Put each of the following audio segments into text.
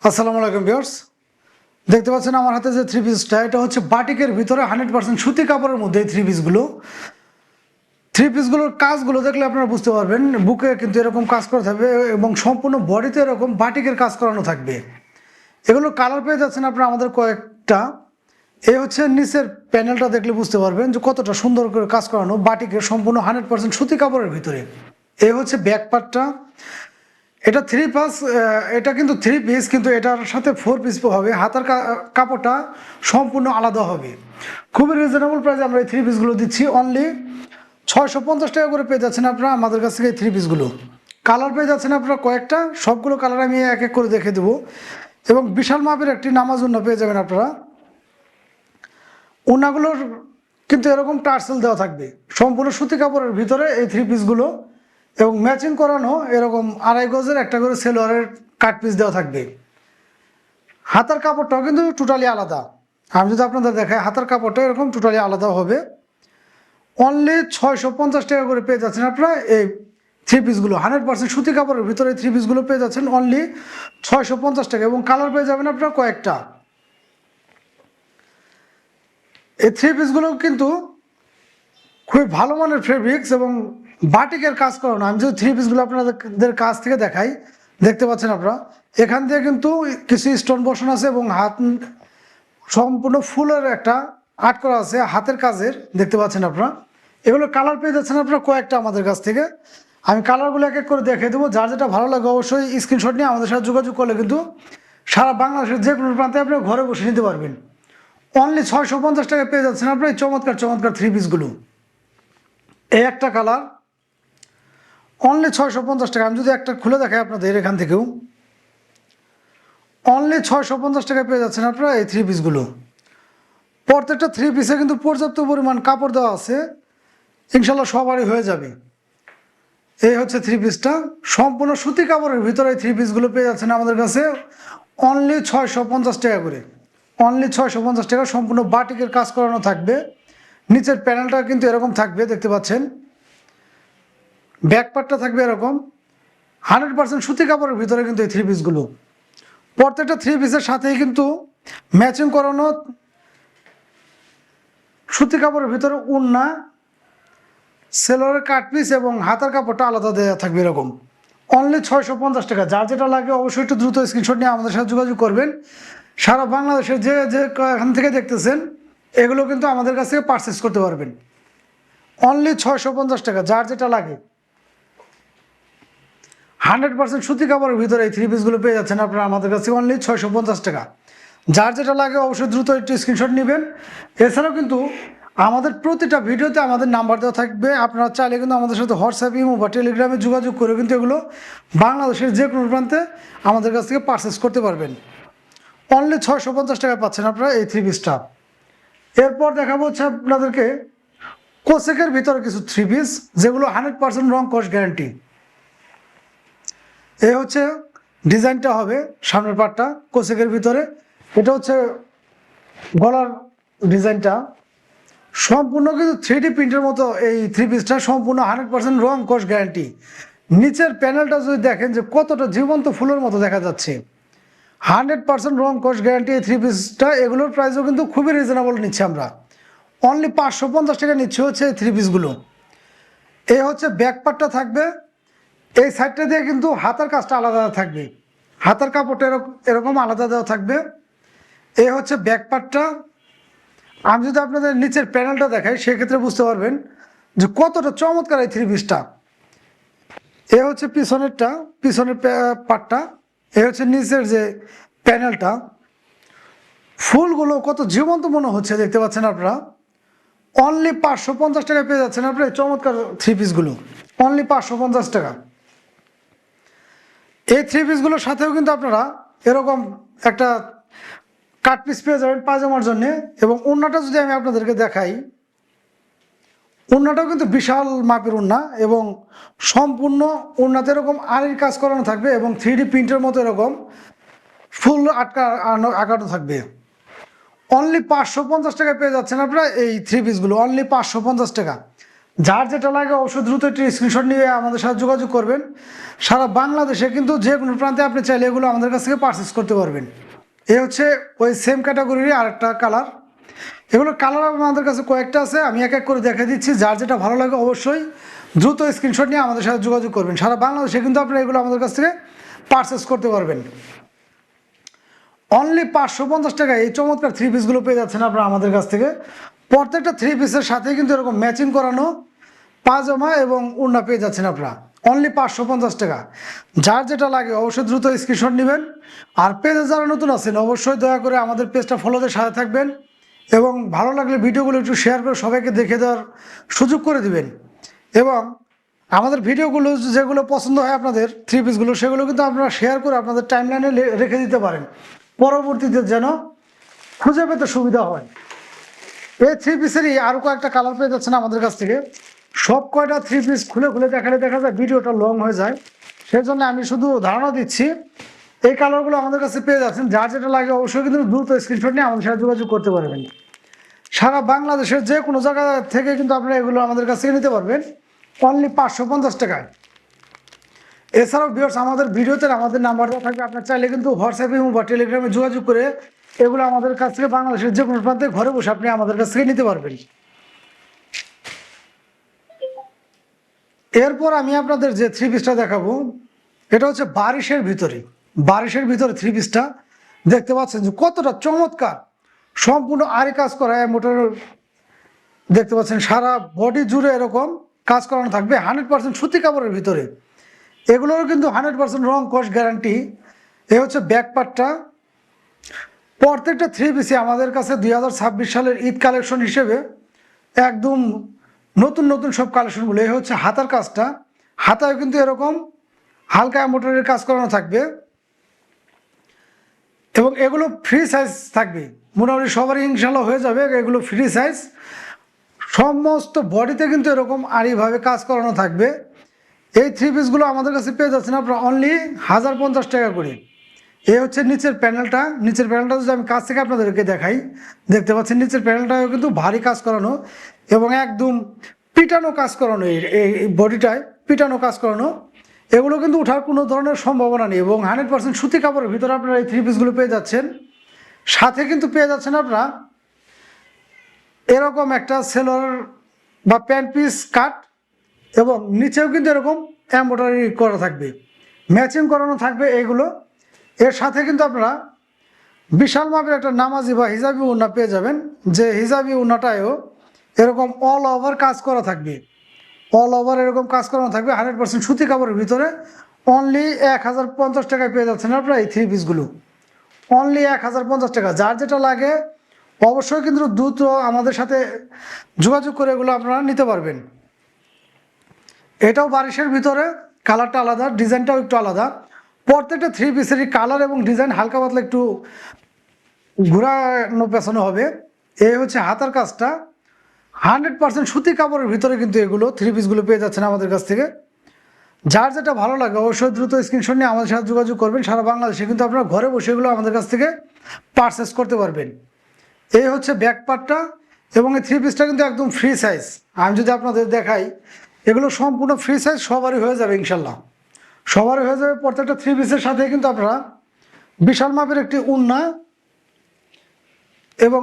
আসসালামু আলাইকুম ভিউয়ার্স, দেখতে পাচ্ছেন আমার হাতে যে থ্রি পিসটা, এটা হচ্ছে বাটিকের ভিতরে 100% সুতি কাপড়ের মধ্যে এই থ্রি পিসগুলোর কাজগুলো দেখলে আপনারা বুঝতে পারবেন। বুকে কিন্তু এরকম কাজ করা থাকবে এবং সম্পূর্ণ বডিতে এরকম বাটিকের কাজ করানো থাকবে। এগুলো কালার পেয়ে যাচ্ছেন আপনারা আমাদের কয়েকটা। এই হচ্ছে নিচের প্যানেলটা দেখলে বুঝতে পারবেন যে কতটা সুন্দর করে কাজ করানো বাটিকের সম্পূর্ণ 100% সুতি কাপড়ের ভিতরে। এই হচ্ছে ব্যাক পার্টটা। এটা থ্রি পাস, এটা কিন্তু থ্রি পিস, কিন্তু এটার সাথে ফোর পিস হবে। হাতার কাপড়টা সম্পূর্ণ আলাদা হবে। খুবই রিজনেবল প্রাইসে আমরা এই থ্রি পিসগুলো দিচ্ছি। অনলি 650 টাকা করে পেয়ে যাচ্ছেন আপনারা আমাদের কাছ থেকে এই থ্রি পিসগুলো। কালার পেয়ে যাচ্ছেন আপনারা কয়েকটা, সবগুলো কালার আমি এক এক করে দেখে দেবো। এবং বিশাল মাপের একটি নামাজ ওড়না পেয়ে যাবেন আপনারা। ওড়নাগুলোর কিন্তু এরকম টার্সেল দেওয়া থাকবে সম্পূর্ণ সুতি কাপড়ের ভিতরে এই থ্রি পিসগুলো, এবং ম্যাচিং করানো এরকম 2.5 গজের একটা করে সেলোয়ারের কাট পিস দেওয়া থাকবে। হাতার কাপড়টাও কিন্তু টোটালি আলাদা। আমি যদি আপনাদের দেখাই, হাতার কাপড়টা এরকম টোটালি আলাদা হবে। অনলি 650 টাকা করে পেয়ে যাচ্ছেন আপনারা এই থ্রি পিসগুলো। 100% সুতি কাপড়ের ভিতরে থ্রি পিসগুলো পেয়ে যাচ্ছেন অনলি 650 টাকা। এবং কালার পেয়ে যাবেন আপনারা কয়েকটা। এই থ্রি পিসগুলো কিন্তু খুবই ভালো মানের ফেব্রিক্স এবং বাটিকের কাজ করানো। আমি যদি থ্রি পিসগুলো আপনাদের কাছ থেকে দেখাই, দেখতে পাচ্ছেন আপনারা এখান থেকে কিন্তু কিছু স্টোন বসানো আছে এবং হাত সম্পূর্ণ ফুলের একটা আর্ট করা আছে হাতের কাজের, দেখতে পাচ্ছেন আপনারা। এগুলো কালার পেয়ে যাচ্ছেন আপনারা কয়েকটা আমাদের কাছ থেকে। আমি কালারগুলো এক এক করে দেখিয়ে দেবো। যার যেটা ভালো লাগে অবশ্যই স্ক্রিনশট নিয়ে আমাদের সাথে যোগাযোগ করলে কিন্তু সারা বাংলাদেশের যে কোনো প্রান্তে আপনি ঘরে বসে নিতে পারবেন। অনলি 650 টাকা পেয়ে যাচ্ছেন আপনার এই চমৎকার চমৎকার থ্রি পিসগুলো। এই একটা কালার অনলি 650 টাকা। আমি যদি একটা খুলে দেখাই আপনাদের এখান থেকেও, অনলি 650 টাকা পেয়ে যাচ্ছেন আপনারা এই থ্রি পিসগুলো। প্রত্যেকটা থ্রি পিসে কিন্তু পর্যাপ্ত পরিমাণ কাপড় দেওয়া আছে, ইনশাল্লাহ সবারই হয়ে যাবে। এই হচ্ছে থ্রি পিসটা, সম্পূর্ণ সুতি কাপড়ের ভিতরে এই থ্রি পিসগুলো পেয়ে যাচ্ছেন আমাদের কাছে অনলি 650 টাকা করে। অনলি 650 টাকা। সম্পূর্ণ বাটিকের কাজ করানো থাকবে। নিচের প্যানেলটা কিন্তু এরকম থাকবে, দেখতে পাচ্ছেন। ব্যাক পার্টটা থাকবে এরকম 100% সুতি কাপড়ের ভিতরে কিন্তু এই থ্রি পিসগুলো। প্রত্যেকটা থ্রি পিসের সাথেই কিন্তু ম্যাচিং করানো সুতি কাপড়ের ভিতরে ওড়না, সেলোয়ারের কাট পিস এবং হাতার কাপড়টা আলাদা দেওয়া থাকবে এরকম। অনলি 650 টাকা। যার যেটা লাগে অবশ্যই একটু দ্রুত স্ক্রিনশট নিয়ে আমাদের সাথে যোগাযোগ করবেন। সারা বাংলাদেশের যে যে এখান থেকে দেখতেছেন এগুলো কিন্তু আমাদের কাছ থেকে পারচেস করতে পারবেন। অনলি 650 টাকা। যার যেটা লাগে 100% সুতি কাপড়ের ভিতরে এই থ্রি পিসগুলো পেয়ে যাচ্ছেন আপনারা আমাদের কাছে অনলি 650 টাকা। যার যেটা লাগে অবশ্যই দ্রুত একটু স্ক্রিনশট নেবেন। এছাড়াও কিন্তু আমাদের প্রতিটা ভিডিওতে আমাদের নাম্বার দেওয়া থাকবে। আপনারা চাইলে কিন্তু আমাদের সাথে হোয়াটসঅ্যাপ, ইমো বা টেলিগ্রামে যোগাযোগ করে কিন্তু এগুলো বাংলাদেশের যে কোনো প্রান্তে আমাদের কাছ থেকে পারচেস করতে পারবেন। অনলি 650 টাকা পাচ্ছেন আপনারা এই থ্রি পিসটা। এরপর দেখাবো হচ্ছে আপনাদেরকে কোসেকের ভিতরে কিছু থ্রি পিস, যেগুলো 100% রং কস গ্যারান্টি। এই হচ্ছে ডিজাইনটা হবে সামনের পার্টটা কোসেকের ভিতরে। এটা হচ্ছে গলার ডিজাইনটা, সম্পূর্ণ কিন্তু 3D প্রিন্টের মতো এই থ্রি পিসটা। সম্পূর্ণ 100% রং কস গ্যারান্টি। নিচের প্যানেলটা যদি দেখেন যে কতটা জীবন্ত ফুলের মতো দেখা যাচ্ছে, 100% রং কস গ্যারান্টি এই থ্রি পিসটা। এগুলোর প্রাইসও কিন্তু খুবই রিজনেবল নিচ্ছি আমরা। অনলি 550 টাকা নিচ্ছে হচ্ছে এই থ্রি পিসগুলো। এই হচ্ছে ব্যাক পার্টটা থাকবে। এই সাইডটা দিয়ে কিন্তু হাতার কাজটা আলাদা থাকবে, হাতার কাপড়টা এরকম আলাদা দেওয়া থাকবে। এই হচ্ছে ব্যাক পার্টটা। আমি যদি আপনাদের নিচের প্যানেলটা দেখাই সেক্ষেত্রে বুঝতে পারবেন যে কতটা চমৎকার এই থ্রি পিসটা। এ হচ্ছে পিছনেরটা, পিছনের পার্টটা। এ হচ্ছে নিচের যে প্যানেলটা। ফুলগুলো কত জীবন্ত মনে হচ্ছে, দেখতে পাচ্ছেন আপনারা। অনলি 550 টাকা পেয়ে যাচ্ছেন আপনারা এই চমৎকার থ্রি পিসগুলো। অনলি 550 টাকা। এই থ্রি পিসগুলোর সাথেও কিন্তু আপনারা এরকম একটা কাট পিস পেয়ে যাবেন পাজামার জন্য। এবং ওড়নাটা যদি আমি আপনাদেরকে দেখাই, ওড়নাটাও কিন্তু বিশাল মাপের ওড়না এবং সম্পূর্ণ ওড়নাতে এরকম আড়ির কাজ করানো থাকবে এবং 3D প্রিন্টের মতো এরকম ফুল আঁকানো থাকবে। অনলি 550 টাকায় পেয়ে যাচ্ছেন আপনারা এই থ্রি পিসগুলো। অনলি 550 টাকা। যার যেটা লাগে অবশ্যই দ্রুত একটি স্ক্রিনশট নিয়ে আমাদের সাথে যোগাযোগ করবেন। সারা বাংলাদেশে কিন্তু যে কোনো প্রান্তে আপনি চাইলে এগুলো আমাদের কাছ থেকে পারচেস করতে পারবেন। এই হচ্ছে ওই সেম ক্যাটাগরির আরেকটা কালার। এগুলো কালার আমাদের কাছে কয়েকটা আছে, আমি এক এক করে দেখে দিচ্ছি। যার যেটা ভালো লাগে অবশ্যই দ্রুত স্ক্রিনশট নিয়ে আমাদের সাথে যোগাযোগ করবেন। সারা বাংলাদেশে কিন্তু আপনারা এগুলো আমাদের কাছ থেকে পারচেস করতে পারবেন। অনলি 550 টাকায় এই চমৎকার থ্রি পিসগুলো পেয়ে যাচ্ছেন আপনারা আমাদের কাছ থেকে। প্রত্যেকটা থ্রি পিসের সাথে কিন্তু এরকম ম্যাচিং করানো পাজামা এবং ওড়না পেয়ে যাচ্ছেন আপনারা অনলি 550 টাকা। যার যেটা লাগে অবশ্যই দ্রুত স্ক্রিনশট নেবেন। আর পেজে যারা নতুন আছেন অবশ্যই দয়া করে আমাদের পেজটা ফলোতে সাথে থাকবেন এবং ভালো লাগলে ভিডিওগুলো একটু শেয়ার করে সবাইকে দেখে দেওয়ার সুযোগ করে দিবেন। এবং আমাদের ভিডিওগুলো যেগুলো পছন্দ হয় আপনাদের থ্রি পিসগুলো, সেগুলো কিন্তু আপনারা শেয়ার করে আপনাদের টাইমলাইনে রেখে দিতে পারেন, পরবর্তীতে যেন খুঁজে পেতে সুবিধা হয়। এই থ্রি পিসেরই আরও কয়েকটা কালার পেয়ে যাচ্ছেন আমাদের কাছ থেকে। সব কয়টা থ্রি পিস খুলে খুলে দেখালে দেখা যায় ভিডিওটা লং হয়ে যায়, সেই জন্য আমি শুধু ধারণা দিচ্ছি। এই কালারগুলো আমাদের কাছে পেয়ে যাচ্ছেন। যার যেটা লাগে অবশ্যই কিন্তু দ্রুত স্ক্রিনশট নিয়ে আমাদের সাথে যোগাযোগ করতে পারবেন। সারা বাংলাদেশের যে কোনো জায়গা থেকে কিন্তু আপনারা এগুলো আমাদের কাছ থেকে নিতে পারবেন অনলি 550 টাকায়। এছাড়াও ভিউয়ার্স, আমাদের ভিডিওতে আমাদের নাম্বারটা থাকবে, আপনার চাইলে কিন্তু হোয়াটসঅ্যাপে বা টেলিগ্রামে যোগাযোগ করে এগুলো আমাদের কাছ থেকে বাংলাদেশের যে কোনো প্রান্তে ঘরে বসে আপনি আমাদের কাছ থেকে নিতে পারবেন। এরপর আমি আপনাদের যে থ্রি পিসটা দেখাবো এটা হচ্ছে বারিশের ভিতরে। বারিশের ভিতরে থ্রি পিসটা দেখতে পাচ্ছেন যে কতটা চমৎকার, সম্পূর্ণ আরি কাজ করা মোটর দেখতে পাচ্ছেন। সারা বডি জুড়ে এরকম কাজ করানো থাকবে 100% সুতি কাপড়ের ভিতরে। এগুলোরও কিন্তু 100% রং কস গ্যারান্টি। এ হচ্ছে ব্যাক পার্টটা। প্রত্যেকটা থ্রি পিসে আমাদের কাছে 2026 সালের ঈদ কালেকশন হিসেবে একদম নতুন নতুন সব কালেকশনগুলো। এই হচ্ছে হাতার কাজটা, হাতায় কিন্তু এরকম হালকা মোটরের কাজ করানো থাকবে এবং এগুলো ফ্রি সাইজ থাকবে। মোটামুটি সবারই ইনশাল্লাহ হয়ে যাবে, এগুলো ফ্রি সাইজ। সমস্ত বডিতে কিন্তু এরকম আড়িভাবে কাজ করানো থাকবে। এই থ্রি পিসগুলো আমাদের কাছে পেয়ে যাচ্ছেন আপনারা অনলি 1050 টাকা করে। এই হচ্ছে নিচের প্যানেলটা। নিচের প্যানেলটা যদি আমি কাছ থেকে আপনাদেরকে দেখাই, দেখতে পাচ্ছেন নিচের প্যানেলটাও কিন্তু ভারী কাজ করানো এবং একদম পিটানো কাজ করানো। এই বডিটায় পিটানো কাজ করানো। এগুলো কিন্তু ওঠার কোনো ধরনের সম্ভাবনা নেই এবং 100% সুতি কাপড়ের ভিতরে আপনারা এই থ্রি পিসগুলো পেয়ে যাচ্ছেন। সাথে কিন্তু পেয়ে যাচ্ছেন আপনারা এরকম একটা সেলোয়ার বা প্যান্ট পিস কাট এবং নিচেও কিন্তু এরকম এমব্রয়ডারি করা থাকবে, ম্যাচিং করানো থাকবে এইগুলো। এর সাথে কিন্তু আপনারা বিশাল মাপের একটা নামাজি বা হিজাবি ওড়না পেয়ে যাবেন, যে হিজাবি ওড়নাটায়ও এরকম অল ওভার কাজ করা থাকবে। অল ওভার এরকম কাজ করানো থাকবে 100% সুতি কাপড়ের ভিতরে। অনলি 1050 টাকায় পেয়ে যাচ্ছেন আপনারা এই থ্রি পিসগুলো অনলি 1050 টাকা। যার যেটা লাগে অবশ্যই কিন্তু দ্রুত আমাদের সাথে যোগাযোগ করে এগুলো আপনারা নিতে পারবেন। এটাও বারিশের ভিতরে, কালারটা আলাদা, ডিজাইনটাও একটু আলাদা। প্রত্যেকটা থ্রি পিসেরই কালার এবং ডিজাইন হালকা পাতলা একটু ঘোরানো পেছানো হবে। এই হচ্ছে হাতার কাজটা। 100% সুতি কাপড়ের ভিতরে কিন্তু এগুলো থ্রি পিসগুলো পেয়ে যাচ্ছেন আমাদের কাছ থেকে। যার যেটা ভালো লাগে অবশ্যই দ্রুত স্ক্রিনশট নিয়ে আমাদের সাথে যোগাযোগ করবেন। সারা বাংলাদেশে কিন্তু আপনারা ঘরে বসে এগুলো আমাদের কাছ থেকে পারচেস করতে পারবেন। এই হচ্ছে ব্যাক পার্টটা এবং এই থ্রি পিসটা কিন্তু একদম ফ্রি সাইজ। আমি যদি আপনাদের দেখাই, এগুলো সম্পূর্ণ ফ্রি সাইজ, সবারই হয়ে যাবে ইনশাল্লাহ, সবারই হয়ে যাবে। প্রত্যেকটা থ্রি পিসের সাথে কিন্তু আপনারা বিশাল মাপের একটি ওড়না এবং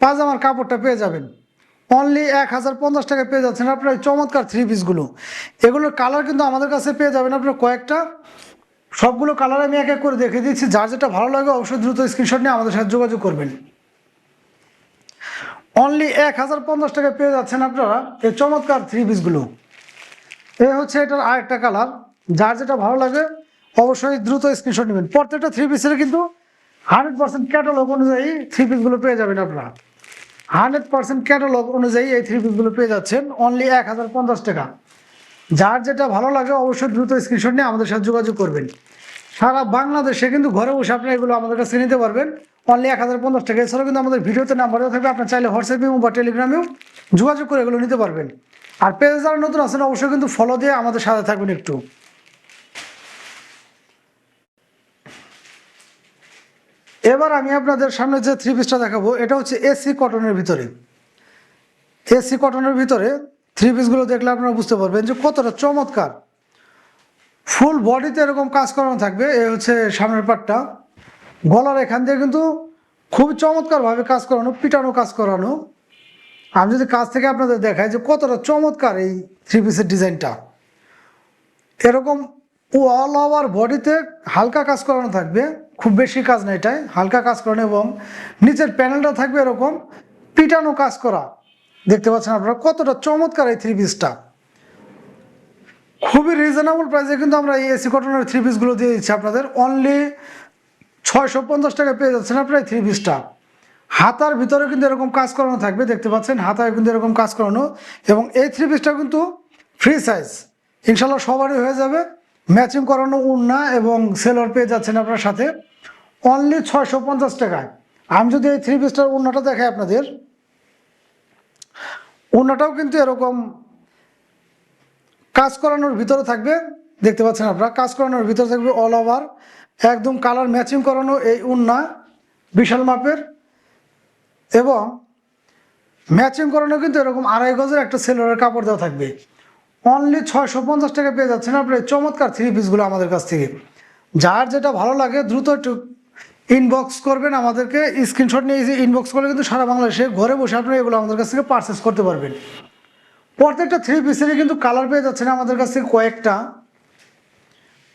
পাজামার কাপড়টা পেয়ে যাবেন। অনলি 1050 টাকায় পেয়ে যাচ্ছেন আপনার এই চমৎকার থ্রি পিসগুলো। এগুলোর কালার কিন্তু আমাদের কাছে পেয়ে যাবেন আপনার কয়েকটা। সবগুলো কালার আমি এক এক করে দেখে দিচ্ছি। যার যেটা ভালো লাগে অবশ্যই দ্রুত স্ক্রিনশট নিয়ে আমাদের সাথে যোগাযোগ করবেন। অনলি 1050 টাকায় পেয়ে যাচ্ছেন আপনারা এই চমৎকার থ্রি পিসগুলো। এই হচ্ছে এটার আরেকটা কালার। যার যেটা ভালো লাগে অবশ্যই দ্রুত স্ক্রিনশট নেবেন। প্রত্যেকটা থ্রি পিসের কিন্তু 100% ক্যাটালগ অনুযায়ী থ্রি পিসগুলো পেয়ে যাবেন আপনারা। 100% ক্যাটালগ অনুযায়ী এই থ্রি পিসগুলো পেয়ে যাচ্ছেন অনলি 1050 টাকা। যার যেটা ভালো লাগে অবশ্যই দ্রুত স্ক্রিনশট নিয়ে আমাদের সাথে যোগাযোগ করবেন। সারা বাংলাদেশে কিন্তু ঘরে বসে আপনি এগুলো আমাদের কাছে নিতে পারবেন অনলি 1050 টাকা। এছাড়াও কিন্তু আমাদের ভিডিওতে নাম্বার দেওয়া থাকবে, আপনার চাইলে হোয়াটসঅ্যাপে বা টেলিগ্রামেও যোগাযোগ করে এগুলো নিতে পারবেন। আর পেজে যারা নতুন আছেন অবশ্যই কিন্তু ফলো দিয়ে আমাদের সাথে থাকবেন একটু। এবার আমি আপনাদের সামনে যে থ্রি পিসটা দেখাবো এটা হচ্ছে এসি কটনের ভিতরে। এসি কটনের ভিতরে থ্রি পিসগুলো দেখলে আপনারা বুঝতে পারবেন যে কতটা চমৎকার। ফুল বডিতে এরকম কাজ করানো থাকবে। এই হচ্ছে সামনের পাটটা, গলার এখান দিয়ে কিন্তু খুব চমৎকারভাবে কাজ করানো, পিটানো কাজ করানো। আমি যদি কাছ থেকে আপনাদের দেখাই যে কতটা চমৎকার এই থ্রি পিসের ডিজাইনটা, এরকম অল ওভার বডিতে হালকা কাজ করানো থাকবে, খুব বেশি কাজ না, এটাই হালকা কাজ করানো, এবং নিচের প্যানেলটা থাকবে এরকম পিটানো কাজ করা। দেখতে পাচ্ছেন আপনারা কতটা চমৎকার এই থ্রি পিসটা। খুবই রিজনেবল প্রাইসে কিন্তু আমরা এই এসি কটনের থ্রি পিসগুলো দিয়ে দিচ্ছি আপনাদের। অনলি 650 টাকা পেয়ে যাচ্ছেন আপনারা এই থ্রি পিসটা। হাতার ভিতরে কিন্তু এরকম কাজ করানো থাকবে, দেখতে পাচ্ছেন হাতায় কিন্তু এরকম কাজ করানো, এবং এই থ্রি পিসটা কিন্তু ফ্রি সাইজ, ইনশাল্লাহ সবারই হয়ে যাবে। ম্যাচিং করানো ওড়না এবং সেলর পেয়ে যাচ্ছেন আপনার সাথে অনলি 650 টাকায়। আমি যদি এই থ্রি পিসটার ওড়নাটা দেখাই আপনাদের, ওড়নাটাও কিন্তু এরকম কাজ করানোর ভিতরে থাকবে, দেখতে পাচ্ছেন আপনারা কাজ করানোর ভিতরে থাকবে অল ওভার একদম কালার ম্যাচিং করানো এই ওড়না বিশাল মাপের, এবং ম্যাচিং করানো কিন্তু এরকম 2.5 গজের একটা সেলরের কাপড় দেওয়া থাকবে। অনলি 650 টাকা পেয়ে যাচ্ছেন আপনি চমৎকার থ্রি পিসগুলো আমাদের কাছ থেকে। যার যেটা ভালো লাগে দ্রুত একটু ইনবক্স করবেন আমাদেরকে, স্ক্রিনশট নিয়ে ইনবক্স করলে কিন্তু সারা বাংলাদেশে ঘরে বসে আপনি এগুলো আমাদের কাছ থেকে পারচেস করতে পারবেন। প্রত্যেকটা থ্রি পিসেরই কিন্তু কালার পেয়ে যাচ্ছেন আমাদের কাছ থেকে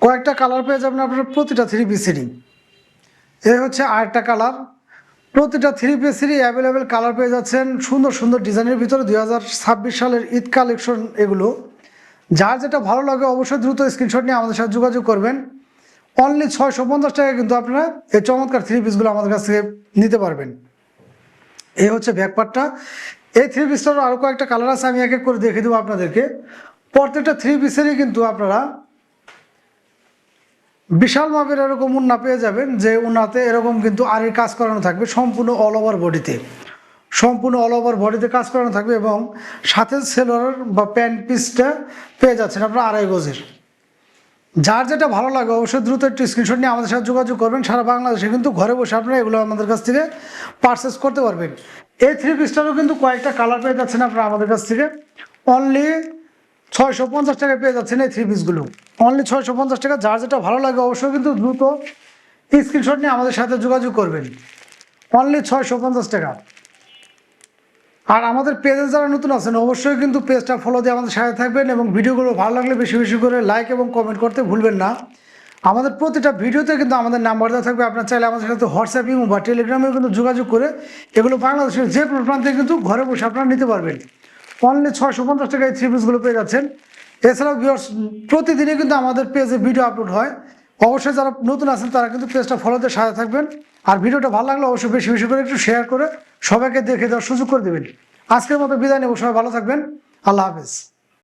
কয়েকটা কালার পেয়ে যাবেন আপনারা প্রতিটা থ্রি পিসেরই। এই হচ্ছে আরেকটা কালার। প্রতিটা থ্রি পিসেরই অ্যাভেলেবেল কালার পেয়ে যাচ্ছেন সুন্দর সুন্দর ডিজাইনের ভিতরে। 2026 সালের ঈদ কালেকশন এগুলো। যার যেটা ভালো লাগে অবশ্যই দ্রুত স্ক্রিনশট নিয়ে আমাদের সাথে যোগাযোগ করবেন। অনলি 650 টাকা কিন্তু আপনারা এই চমৎকার থ্রি পিসগুলো আমাদের কাছ থেকে নিতে পারবেন। এই হচ্ছে ব্যাকপার্টটা। এই থ্রি পিসটারও আরও কয়েকটা কালার আছে, আমি এক এক করে দেখে দেবো আপনাদেরকে। প্রত্যেকটা থ্রি পিসেরই কিন্তু আপনারা বিশাল মাপের এরকম ওড়না পেয়ে যাবেন, যে ওড়নাতে এরকম কিন্তু আড়ির কাজ করানো থাকবে সম্পূর্ণ অল ওভার বডিতে কাজ করানো থাকবে, এবং সাথে সেলর বা প্যান্ট পিসটা পেয়ে যাচ্ছেন আপনারা 2.5 গজের। যার যেটা ভালো লাগে অবশ্যই দ্রুত একটু স্ক্রিনশট নিয়ে আমাদের সাথে যোগাযোগ করবেন। সারা বাংলাদেশে কিন্তু ঘরে বসে আপনারা এগুলো আমাদের কাছ থেকে পারচেস করতে পারবেন। এই থ্রি পিসটারও কিন্তু কয়েকটা কালার পেয়ে যাচ্ছেন আপনারা আমাদের কাছ থেকে। অনলি 650 টাকায় পেয়ে যাচ্ছেন এই থ্রি পিসগুলো, অনলি 650 টাকা। যার যেটা ভালো লাগে অবশ্যই কিন্তু দ্রুত স্ক্রিনশট নিয়ে আমাদের সাথে যোগাযোগ করবেন। অনলি 650 টাকা। আর আমাদের পেজে যারা নতুন আছেন অবশ্যই কিন্তু পেজটা ফলো দিয়ে আমাদের সাথে থাকবেন, এবং ভিডিওগুলো ভালো লাগলে বেশি বেশি করে লাইক এবং কমেন্ট করতে ভুলবেন না। আমাদের প্রতিটা ভিডিওতে কিন্তু আমাদের নাম্বার দেওয়া থাকবে, আপনার চাইলে আমাদের সাথে হোয়াটসঅ্যাপ ইমো বা টেলিগ্রামেও কিন্তু যোগাযোগ করে এগুলো বাংলাদেশের যে কোনো প্রান্তে কিন্তু ঘরে বসে আপনারা নিতে পারবেন। অনলি 650 টাকায় থ্রি পিসগুলো পেয়ে যাচ্ছেন। এছাড়াও ভিউয়ার্স প্রতিদিনই কিন্তু আমাদের পেজে ভিডিও আপলোড হয়। অবশ্যই যারা নতুন আছেন তারা কিন্তু পেজটা ফলোতে সাথে থাকবেন। আর ভিডিওটা ভালো লাগলে অবশ্যই বেশি বেশি করে একটু শেয়ার করে সবাইকে দেখে দেওয়ার সুযোগ করে দেবেন। আজকের মতো বিদায় নেব, সবাই ভালো থাকবেন, আল্লাহ হাফেজ।